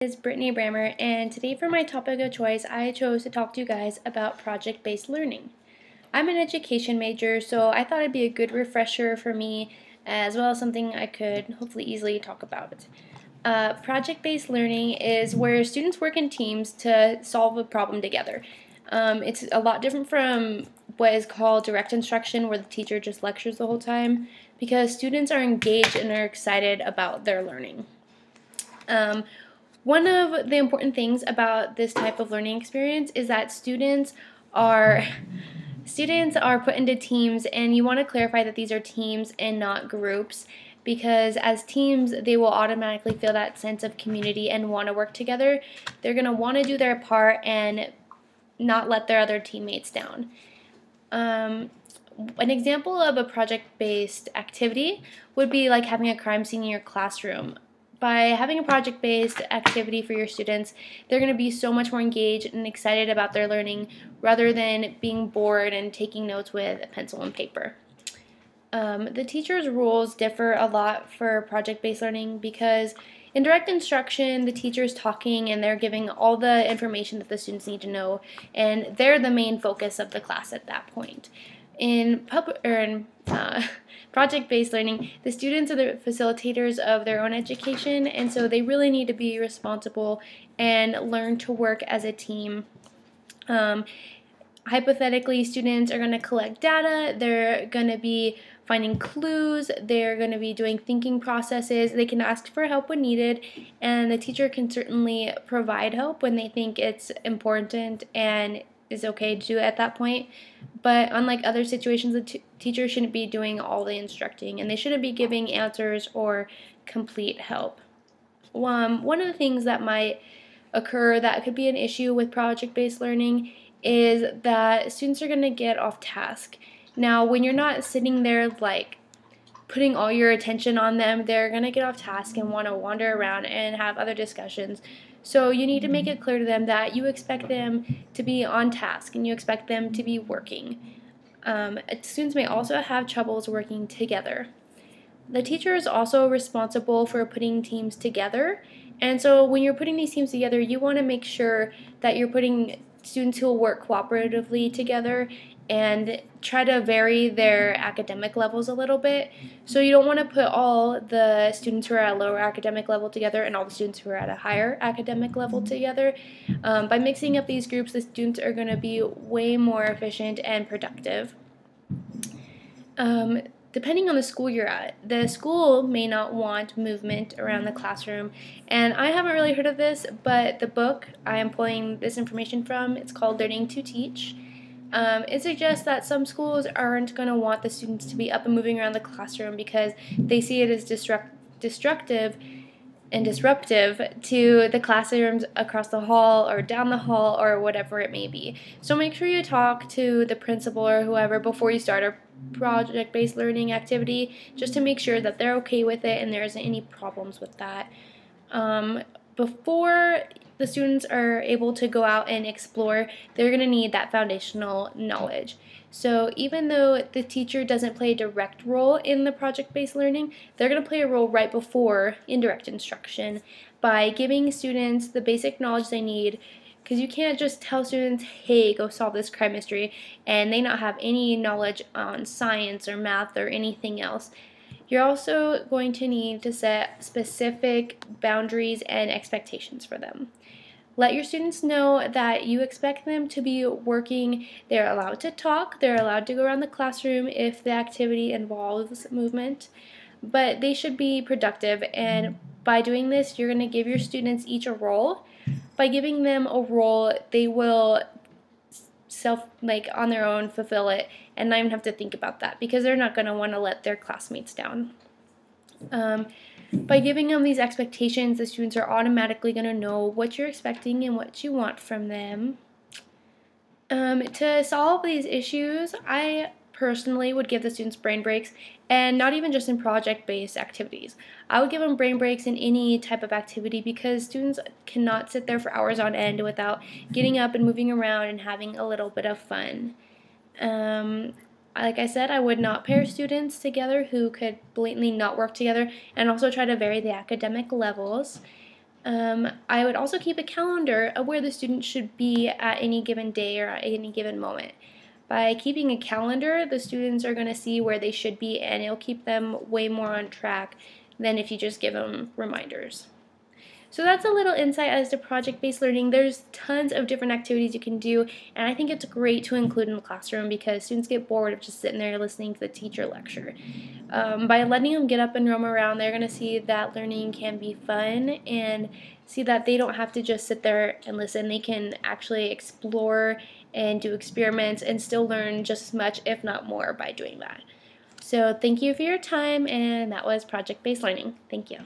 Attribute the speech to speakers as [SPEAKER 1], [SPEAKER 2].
[SPEAKER 1] Is Brittany Brammer, and today for my topic of choice, I chose to talk to you guys about project-based learning. I'm an education major, so I thought it'd be a good refresher for me, as well as something I could hopefully easily talk about. Project-based learning is where students work in teams to solve a problem together. It's a lot different from what is called direct instruction, where the teacher just lectures the whole time, because students are engaged and are excited about their learning. One of the important things about this type of learning experience is that are students are put into teams, and you want to clarify that these are teams and not groups, because as teams they will automatically feel that sense of community and want to work together. They're going to want to do their part and not let their other teammates down. An example of a project-based activity would be like having a crime scene in your classroom. By having a project-based activity for your students, they're going to be so much more engaged and excited about their learning rather than being bored and taking notes with a pencil and paper. The teacher's rules differ a lot for project-based learning because in direct instruction, the teacher is talking and they're giving all the information that the students need to know, and they're the main focus of the class at that point. In project-based learning, the students are the facilitators of their own education, and so they really need to be responsible and learn to work as a team. Hypothetically, students are going to collect data, they're going to be finding clues, they're going to be doing thinking processes, they can ask for help when needed, and the teacher can certainly provide help when they think it's important and is okay to do it at that point. But unlike other situations, the teacher shouldn't be doing all the instructing, and they shouldn't be giving answers or complete help. One of the things that might occur that could be an issue with project-based learning is that students are going to get off task. Now, when you're not sitting there like putting all your attention on them, they're going to get off task and want to wander around and have other discussions. So you need to make it clear to them that you expect them to be on task and you expect them to be working. Students may also have troubles working together. The teacher is also responsible for putting teams together, and so when you're putting these teams together, you want to make sure that you're putting students who will work cooperatively together and try to vary their academic levels a little bit. So you don't want to put all the students who are at a lower academic level together and all the students who are at a higher academic level together. By mixing up these groups, the students are going to be way more efficient and productive. Depending on the school you're at, the school may not want movement around the classroom, and I haven't really heard of this, but the book I am pulling this information from, it's called Learning to Teach. It suggests that some schools aren't going to want the students to be up and moving around the classroom because they see it as destructive and disruptive to the classrooms across the hall or down the hall or whatever it may be. So make sure you talk to the principal or whoever before you start a project-based learning activity, just to make sure that they're okay with it and there isn't any problems with that. Before the students are able to go out and explore, they're going to need that foundational knowledge. So even though the teacher doesn't play a direct role in the project-based learning, they're going to play a role right before indirect instruction by giving students the basic knowledge they need, because you can't just tell students, hey, go solve this crime mystery, and they not have any knowledge on science or math or anything else. You're also going to need to set specific boundaries and expectations for them. Let your students know that you expect them to be working. They're allowed to talk, they're allowed to go around the classroom if the activity involves movement, but they should be productive, and by doing this, you're going to give your students each a role. By giving them a role, they will on their own fulfill it and not even have to think about that because they're not going to want to let their classmates down. By giving them these expectations, the students are automatically going to know what you're expecting and what you want from them. To solve these issues, I personally would give the students brain breaks, and not even just in project-based activities. I would give them brain breaks in any type of activity because students cannot sit there for hours on end without getting up and moving around and having a little bit of fun. Like I said, I would not pair students together who could blatantly not work together, and also try to vary the academic levels. I would also keep a calendar of where the student should be at any given day or at any given moment. By keeping a calendar, the students are going to see where they should be, and it'll keep them way more on track than if you just give them reminders. So that's a little insight as to project-based learning. There's tons of different activities you can do, and I think it's great to include in the classroom because students get bored of just sitting there listening to the teacher lecture. By letting them get up and roam around, they're going to see that learning can be fun and see that they don't have to just sit there and listen. They can actually explore and do experiments and still learn just as much, if not more, by doing that. So thank you for your time, and that was project-based learning. Thank you.